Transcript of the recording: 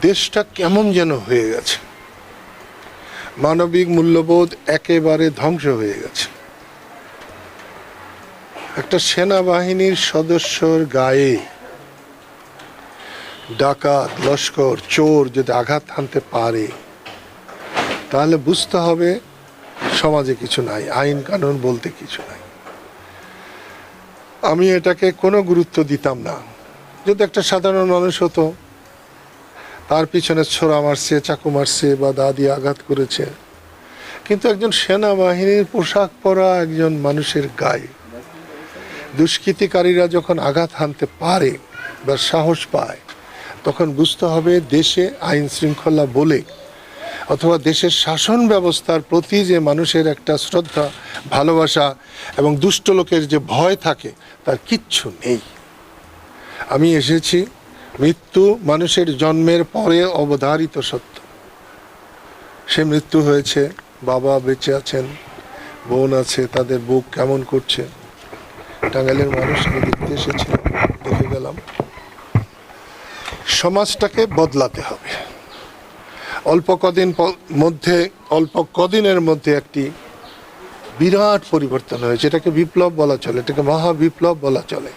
দেশটা কেমন যেন হয়ে গেছে, মানবিক মূল্যবোধ একেবারে ধ্বংস হয়ে গেছে। একটা সেনাবাহিনীর সদস্যর গায়ে ডাকাত, লস্কর, চোর যদি আঘাত হানতে পারে, তাহলে বুঝতে হবে সমাজে কিছু নাই, আইন কানুন বলতে কিছু নাই। আমি এটাকে কোনো গুরুত্ব দিতাম না। যদি একটা সাধারণ মানুষ হতো, তার পিছনে ছোরা মারছে, চাকু মারছে বা দা দিয়ে আঘাত করেছে, কিন্তু একজন সেনাবাহিনীর পোশাক পরা একজন মানুষের গায়ে দুষ্কৃতিকারীরা যখন আঘাত হানতে পারে বা সাহস পায়, তখন বুঝতে হবে দেশে আইন শৃঙ্খলা বলে অথবা দেশের শাসন ব্যবস্থার প্রতি যে মানুষের একটা শ্রদ্ধা, ভালোবাসা এবং দুষ্ট লোকের যে ভয় থাকে, তার কিচ্ছু নেই। আমি এসেছি, মৃত্যু মানুষের জন্মের পরে অবধারিত সত্য। সে মৃত্যু হয়েছে, বাবা বেঁচে আছেন, বোন আছে, তাদের বুক কেমন করছে। টাঙ্গাইলের মানুষকে দেখতে এসেছিলাম, দেখে গেলাম। সমাজটাকে বদলাতে হবে। অল্প কদিনের মধ্যে একটি বিরাট পরিবর্তন হয়েছে। এটাকে বিপ্লব বলা চলে, এটাকে মহাবিপ্লব বলা চলে।